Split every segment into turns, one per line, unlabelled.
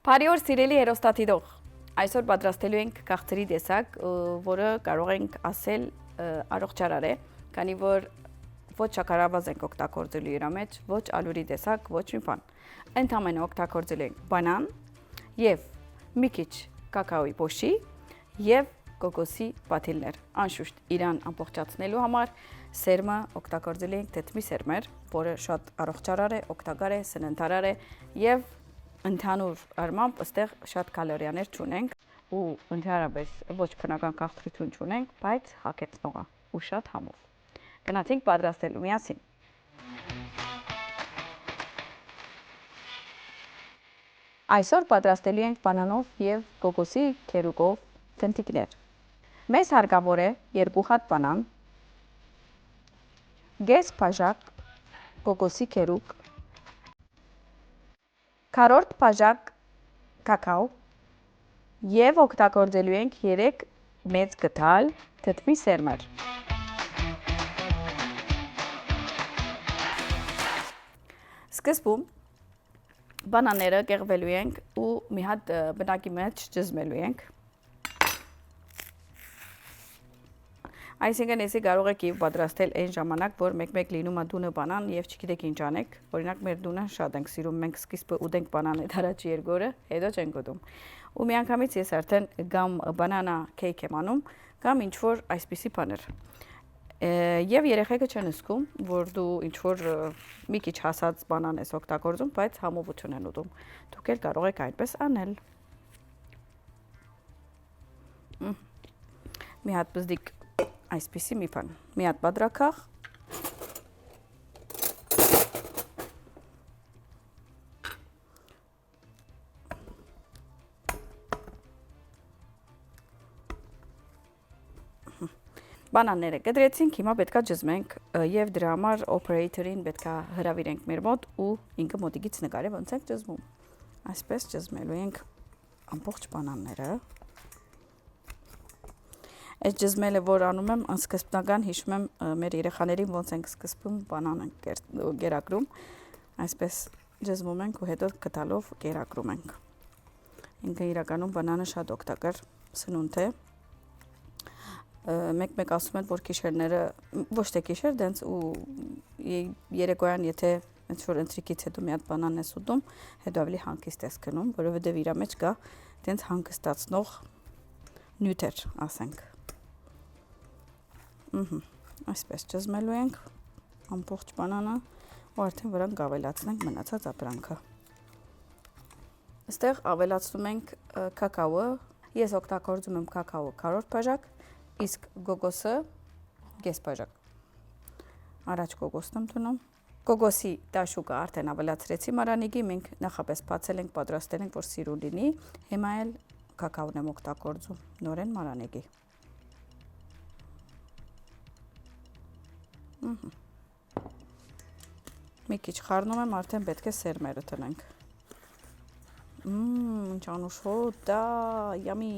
Բարի օր սիրելի հերոստատիտող, այսօր պատրաստելու ենք քաղցրի տեսակ, որը կարող ենք ասել առողջարար է, քանի որ ոչ շաքարավազ ենք օգտագործելու իր մեջ, ոչ ալուրի տեսակ, ոչ մի բան։ Ընդամենը օգտագործելու ենք բանան եւ մի քիչ կակաոյի փոշի եւ կոկոսի պատիլներ։ Անշուշտ իրան ամբողջացնելու համար սերմը օգտագործելու ենք թեթմի սերմեր, որը շատ առողջարար է, օգտակար է, սննդարար է եւ ընդհանուր առմամբ այստեղ շատ կալորիաներ չունենք ու ընդհանրապես ոչ քնական քաղցրություն չունենք, բայց հագեցնող է ու շատ համով։ Գնացինք պատրաստելու միասին։ Այսօր պատրաստելու ենք բանանով եւ կոկոսի քերուկով թնթիկներ։ Մեզ հարկավոր է 2 հատ բանան, կես բաժակ կոկոսի քերուկ, քառորդ բաժակ կակաո եւ օգտագործելու ենք 3 մեծ գդալ թթվի սերմեր։ Սկզբում բանաները կեղվելու ենք ու մի հատ բնակի մեջ ճզմելու ենք։ Այսինքն էսի կարող եք եւ պատրաստել այն ժամանակ, որ մեկ-մեկ լինում է դունը բանան եւ չգիտեք ինչ անեք։ Օրինակ մեր դունը շատ ենք սիրում, մենք սկիզբը ուտենք բանանայդ առաջ երկորը, հետո չենք ուտում։ Ու միանգամից ես արդեն կամ բանանա քեյք եմ անում, կամ ինչ որ այսպիսի բաներ։ Եվ երեխեքը չեն զգում, որ դու ինչ որ մի քիչ հասած բանան ես օգտագործում, բայց համովություն են ուտում։ Դուք էլ կարող եք այդպես անել։ Մի հատ բզդիկ այսպիսի մի բան, մի հատ բադրակախ, բանանները կտրեցինք, հիմա պետքա ջզմենք եւ դրա համար օպերատորին պետքա հրավիրենք մեր մոտ ու ինքը մոտիկից նկարի ոնց ենք ջզմում։ Այսպես ջզմելու ենք ամբողջ բանանները։ Այս ջզմելը որ անում եմ, սկզբնական հիշում եմ մեր երեխաներին ոնց ենք սկզբում բանան գերակրում, այսպես ջզմում ենք ու հետո գդալով գերակրում ենք։ Ինքը իրականում բանանը շատ օգտակար սնունդ է։ Մեկ-մեկ ասում են, որ գիշերները ոչ թե գիշեր, դենց ու երեկոյան եթե ինչ որ ընթրիքից հետո մի հատ բանան ես ուտում, հետո ավելի հանգիստ ես քնում, որովհետև իր մեջ կա դենց հանգստացնող նյութեր, ասենք։ Այսպես ջզմելու ենք ամբողջ բանանը ու արդեն վրան կավելացնենք մնացած ապրանքը։ Այստեղ ավելացնում ենք կակաոը, ես օգտագործում եմ կակաո քառորդ բաժակ, իսկ կոկոսը կես բաժակ։ Առաջ կոկոսն եմ դնում։ Կոկոսի տաշուկը արդեն ավելացրեցի մարանիկի, մենք նախապես բացել ենք, պատրաստել ենք, որ սիրուն լինի, հիմա էլ կակաոն եմ օգտագործում, նորեն մարանիկի։ Մի քիչ խառնում եմ, արդեն պետք է սերմերը տնենք։ Ինչ անուշոտ է, yummy։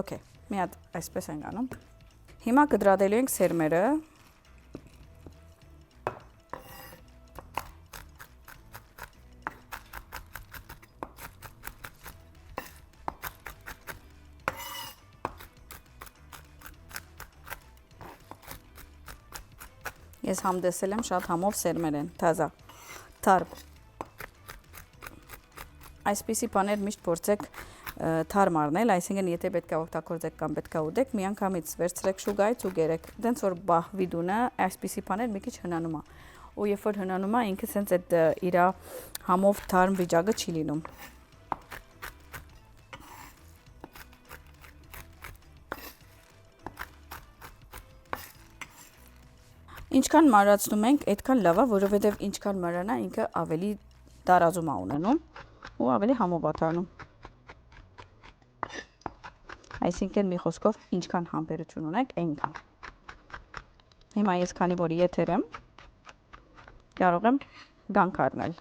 Okay, մի հատ այսպես ենք անում։ Հիմա կդրադելու ենք սերմերը։ Ես համտեսել եմ շատ համով սերմեր են, թազա, թարմ։ Այսպիսի բաներ միշտ փորձեք թարմ առնել, այսինքն եթե պետք է օգտագործեք կամ պետք է ուտեք, միանգամից վերցրեք շուգայից ու գերեք։ Դենց որ բահվի դունը, այսպիսի բաներ մի քիչ հնանում է։ Ու երբ որ հնանում է, ինքը սենց այդ իր համով թարմ վիճակը չի լինում։ Ինչքան մանրացնում ենք, այդքան լավ է, որովհետև ինչքան մանրանա, ինքը ավելի տարածում է ունենում ու ավելի համով է դառնում։ Այսինքն մի խոսքով ինչքան համբերություն ունեք, այնքան։ Հիմա ես քանի որ եթեր եմ, կարող եմ գանք առնել։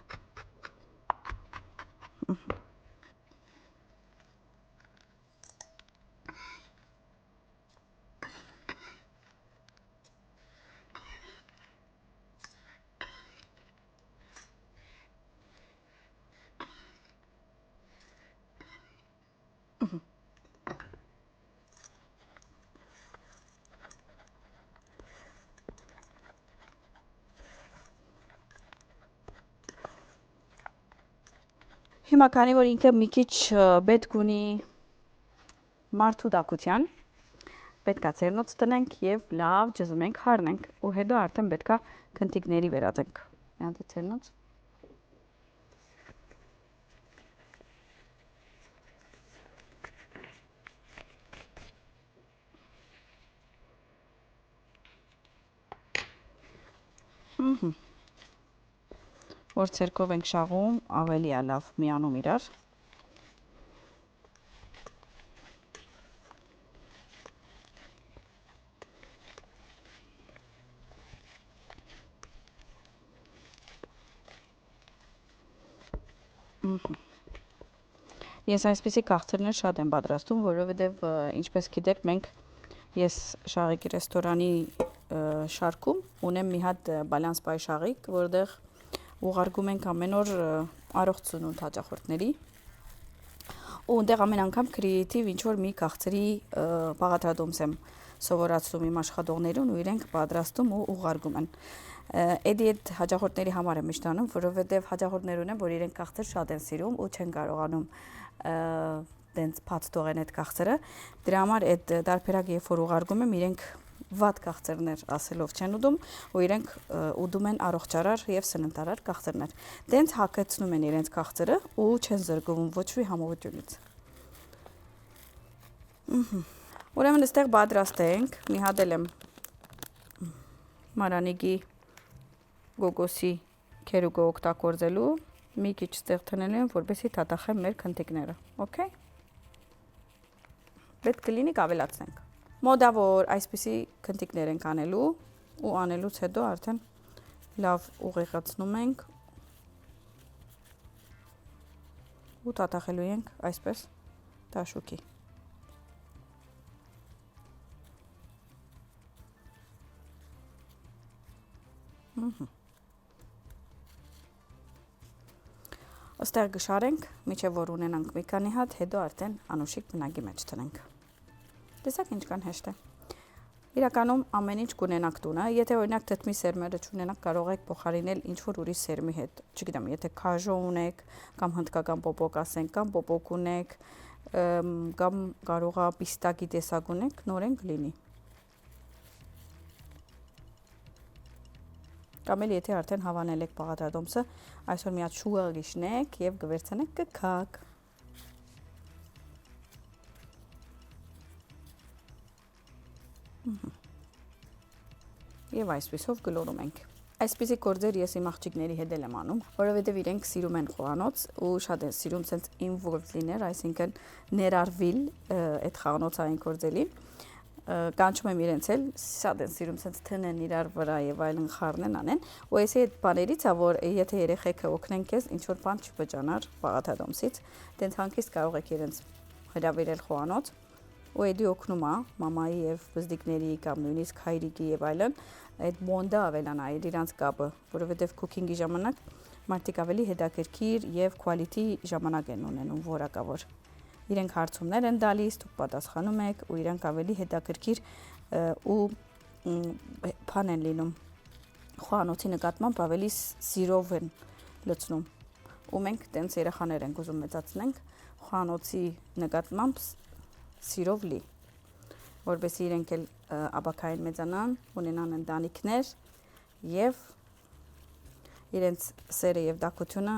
Հիմա քանի որ ինքը մի քիչ պետք ունի մարդու տակության, պետքա ցերնոց տնենք եւ լավ ջզմենք, խառնենք ու հետո արդեն պետքա քնտիկների վերածենք։ Յանդ ցերնոց որ ցերկով ենք շաղում, ավելի է լավ միանում իրար։ Ես այսպիսի քաղցրներ շատ եմ պատրաստում, որովհետև ինչպես գիտեք, ես շաղիկի ռեստորանի շարքում ունեմ մի հատ բալանս պայ շաղիկ, որտեղ ուղարկում ենք ամեն օր առողջ սնունդ հաճախորդների։ Ու այնտեղ ամեն անգամ կրեատիվ ինչ որ մի քաղցրի բաղադրատոմս եմ սովորացնում իմ աշխատողներին ու իրենք պատրաստում ու ուղարկում են։ Էդի այդ հաճախորդների համար եմ միշտ անում, որովհետև հաճախորդներ ունեն, որ իրենք քաղցր շատ են սիրում ու չեն կարողանում դենց բաց թողեն այդ քաղցրը։ Դրա համար այդ տարբերակը երբ որ ուղարկում եմ, իրենք վատ քաղցրներ ասելով չեն ուտում ու իրենք ուտում են առողջարար եւ սննդարար քաղցրներ։ Դենց հակեցնում են իրենց քաղցրը ու չեն զրկվում ոչ մի համովությունից։ Ուրեմն այստեղ պատրաստենք, մի հատ եմ մարանիկի գոգոսի քերուկը օգտագործելու, մի քիչ ստեղ տնելու եմ, որպեսզի թաթախեմ մեր քնտիկները, օքեյ։ Պետք է լինի ավելացնենք։ Մոդավոր այսպիսի քնտիկներ ենք անելու ու անելուց հետո արդեն լավ ուղեղացնում ենք ու թաթախելու ենք այսպես դաշուկի։ Ոստեղ գշարենք, միջև որ ունենանք մի քանի հատ, հետո արդեն անուշիկ բնակի մեջ տնենք։ Տեսակ ինչքան հեշտ է։ Իրականում ամեն ինչ կունենաք տունը, եթե օրինակ թթմի սերմերը չունենաք, կարող եք փոխարինել ինչ որ ուրիշ սերմի հետ։ Չգիտեմ, եթե քաժո ունեք, կամ հնդկական պոպոկ ասենք, կամ պոպոկ ունեք, կամ կարող է պիստակի տեսակ ունեք, նորեն կլինի։ Կամ էլ եթե արդեն հավանել եք բաղադրատոմսը, այսօր մի հատ շուգը գիշնեք եւ գվերցնեք կքակ։ Եվ այսպիսով գլորում ենք։ Այսպիսի գործեր ես իմ աղջիկների հետ եմ անում, որովհետև իրենք սիրում են խոհանոց ու շատ են սիրում sense involved լինել, այսինքն ներառվել այդ խաղանոցային գործերի։ Կանչում եմ իրենց էլ, շատ են սիրում sense տնեն իրար վրա եւ այլն խառնեն անեն, ու էսի այդ բաներից է, որ եթե երեխեքը օգնեն քեզ ինչ որ բան չվճանար բաղադրատոմսից, դենց հանկիստ կարող եք իրենց հրավիրել խոհանոց, ու էդի օգնում է մամայի եւ բզդիկների կամ նույնիսկ հայրիկի եւ այլն այդ բոնդը ավելանա իրանց կապը, որովհետեւ cooking-ի ժամանակ մարդիկ ավելի հետաքրքիր եւ quality ժամանակ են ունենում, որակավոր։ Իրենք հարցումներ են տալիս, դուք պատասխանում եք ու իրենք ավելի հետաքրքիր ու բան են լինում։ Խոհանոցի նկատմամբ ավելի սիրով են լցնում։ Ու մենք տենց երեխաներ ենք ուզում մեծացնենք խոհանոցի նկատմամբ սիրով լի, որովհետեւ իրենք էլ աբակային մեծանան, ունենան ընտանիքներ եւ իրենց սերը եւ դակությունը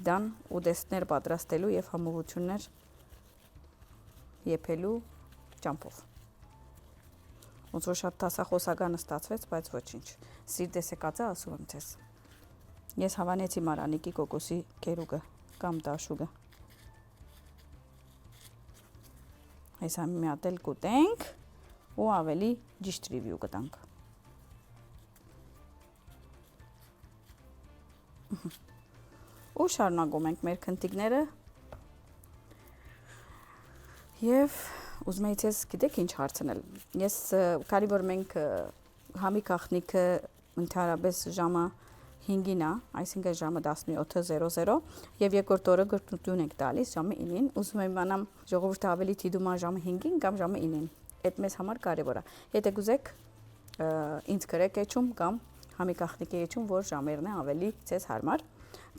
դան ուտեստներ պատրաստելու եւ համովություններ եփելու ճամփով։ Ոնց որ շատ տասախոսականը ստացվեց, բայց ոչինչ։ Սիրտես եկածը ասում եմ ձեզ։ Ես հավանեցի մարանիկի կոկոսի կերուկը կամ դաշուկը։ Հեսա մի հատ էլ կուտենք ու ավելի ճիշտ ռիվյու կտանք։ Ու շարունակում ենք մեր քնտիկները եւ ուզում եի ցես գիտեք ինչ հարցնել։ Ես քանի որ մենք համի գախնիկը ընդհանրապես ժամը 5-ին է, այսինքն ժամը 17:00 եւ երկրորդ օրը գրտություն ենք տալիս ժամը 9-ին, ուզում եմ իմանամ ժողովուրդը ավելի թիդում է ժամը 5-ին կամ ժամը 9-ին։ Այդ մեզ համար կարեւոր է։ Եթե գուզեք ինձ գրեք էջում կամ համի գախնիկի էջում, որ ժամերն է ավելի ցես հարմար։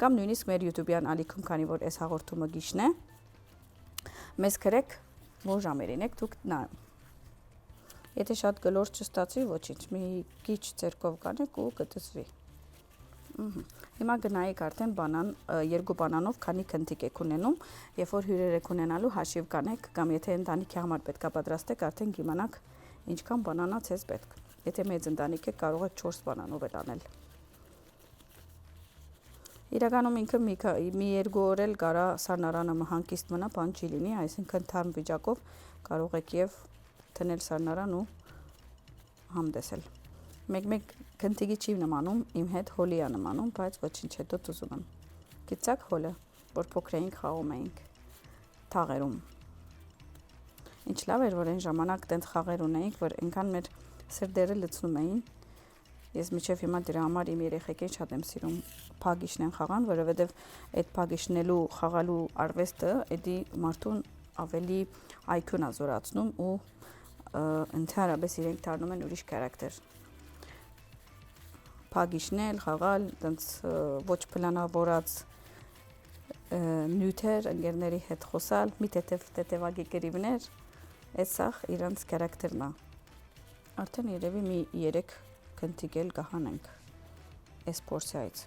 կամ նույնիսկ մեր YouTube-յան ալիքում, քանի որ այս հաղորդումը գիշն է, մեզ գրեք, որ ժամերին եք դուք նայում։ Եթե շատ գլորջ չստացվի, ոչինչ, մի քիչ ձեռքով կանեք ու կտցվի։ Հիմա գնայիք արդեն երկու բանանով քանի քնթիկ եք ունենում, երբ որ հյուրեր եք ունենալու հաշիվ կանեք, կամ եթե ընտանիքի համար պետք է պատրաստեք, արդեն կիմանաք ինչքան բանանա ցես պետք։ Եթե մեծ ընտանիք եք, կարող եք 4 բանանով էլ անել։ Իրականում ինքը մի երկու օր էլ կարա սառնարանը հանգիստ մնա, բան չի լինի, այսինքն թարմ վիճակով կարող եք եւ թնել սառնարան ու համտեսել։ Մեկ քնթիգի չի նմանում, իմ հետ հոլի է նմանում, բայց ոչինչ, հետո ուզում եմ։ Գիտակ հոլը, որ փոքր էինք խաղում էինք թաղերում։ Ինչ լավ էր, որ այն ժամանակ տենց խաղեր ունեինք, որ այնքան մեր սրտերը լցնում էին։ Ես մինչև հիմա դրա համար իմ երեխեքին շատ եմ սիրում փագիշն խաղան, որովհետև այդ փագիշնելու խաղալու արվեստը էդի մարդուն ավելի IQ-ն զորացնում ու ընդհանրապես իրենք դառնում են ուրիշ քարակտեր։ Փագիշնել, խաղալ, տենց ոչ պլանավորած նյութեր, ընկերների հետ խոսալ, մի տետևագի կերիվներ, այս սաղ իրանց քարակտերն է։ Արդեն երևի մի 3 քնթիկ էլ կհանենք այս պորսիայից։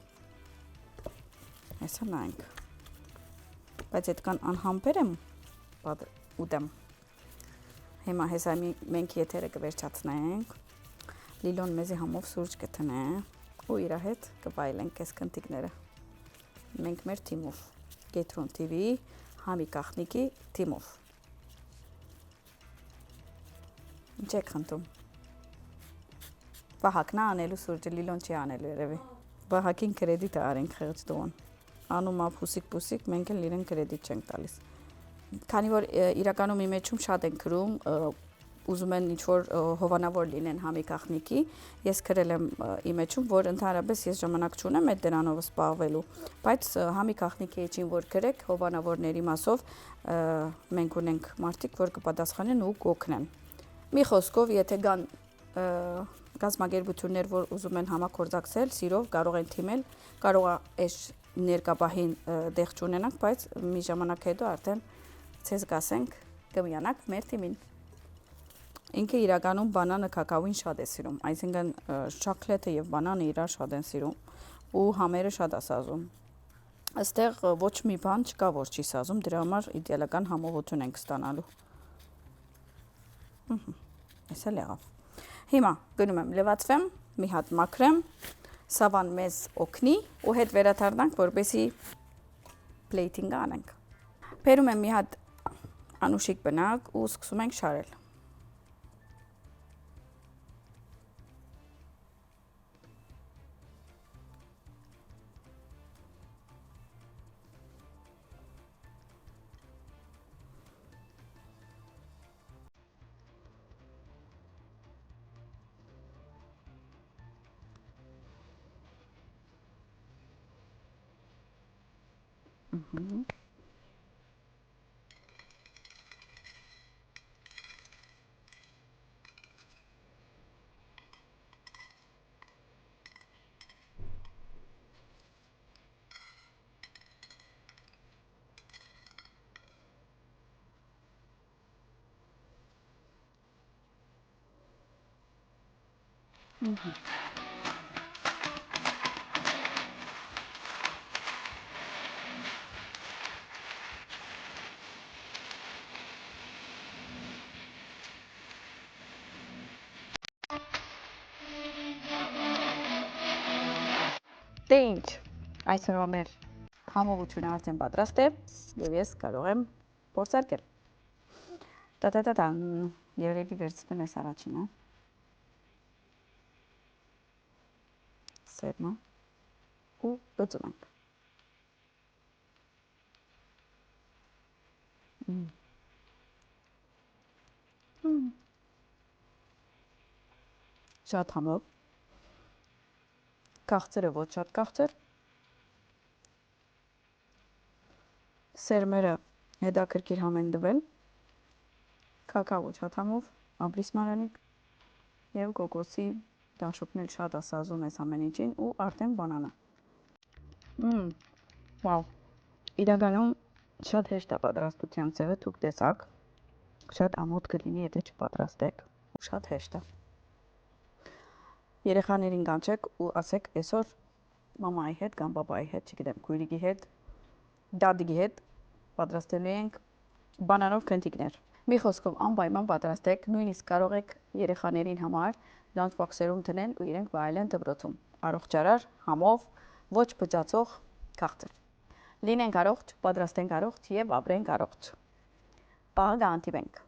Այսա նայենք։ Բայց այդքան անհամբեր եմ ուտեմ։ Հիմա հեսա մենք եթերը կվերջացնենք։ Լիլոն մեզի համով սուրճ կտնե ու իր հետ կվայելենք այս քնթիկները։ Մենք մեր թիմով, Գետրոն TV-ի համի կախնիկի թիմով։ Ինչ եք խնդում։ Վահակն անելու սուրճը, Լիլոն չի անելու երևի։ Վահակին կրեդիտ արենք խեղճ տողon։ Անում ա փուսիկ, մենք էլ իրեն կրեդիտ չենք տալիս։ Քանի որ իրականում իմ մեջում շատ են գրում, ուզում են ինչ-որ հովանավոր լինեն համի կախնիկի, ես գրել եմ իմ մեջում, որ ընդհանրապես ես ժամանակ չունեմ այդ դրանով զբաղվելու, բայց համի կախնիկի էջին որ գրեք հովանավորների մասով մենք ունենք մարդիկ, որ կպատասխանեն ու կօգնեն։ Մի խոսքով, եթե կան գազམ་ագերբություններ, որ ուզում են համագործակցել, սիրով կարող են թիմել, կարող է այս ներկապահին դեղ չունենանք, բայց մի ժամանակ հետո արդեն ցես գասենք կմիանանք մեր թիմին։ Ինքը իրականում բանանը կակաոին շատ է սիրում, այսինքն շոկոլադը եւ բանանը իրար շատ են սիրում ու համերը շատ է սազում։ Այստեղ ոչ մի բան չկա, որ չի սազում, դրա համար իդեալական համողություն ենք ստանալու։ Այսա լավ։ Հիմա գնում եմ լվացվեմ, մի հատ մաքրեմ, սավան մեզ օգնի ու հետ վերադառնանք, որպեսի պլեյթինգ անենք։ Բերում եմ մի հատ անուշիկ բնակ ու սկսում ենք շարել։ Դե ինչ, այսօրվա մեր համողությունը արդեն պատրաստ է եւ ես կարող եմ փորձարկել։ Տա-տա-տա-տան, երևի վերցնեմ ես առաջինը։ Սերմը ու լուծում ենք։ Շատ համով։ Քաղցրը ոչ շատ քաղցր։ Սերմերը հետաքրքիր համ են դվել։ Կակաո շատ համով, աբրիս մարանիկ եւ կոկոսի դաշուկն էլ շատ ասազում էս ամեն ինչին ու արդեն բանանը։ Վաու։ Իրականում շատ հեշտ է պատրաստության ձևը, դուք տեսաք։ Շատ ամոթ կլինի, եթե չպատրաստեք։ Շատ հեշտ է։ Երեխաներին կանչեք ու ասեք այսօր մամայի հետ կամ պապայի հետ, չգիտեմ, քույրիկի հետ, դադիի հետ պատրաստելու ենք բանանով քնթիկներ։ Մի խոսքով անպայման պատրաստեք, նույնիսկ կարող եք երեխաներին համար լանչ բոքսերում դնեն ու իրենք վայելեն դպրոցում։ Առողջարար, համով, ոչ բջացող քաղցր։ Լինենք առողջ, պատրաստենք առողջ եւ ապրենք առողջ։ Պահ գանտիվենք։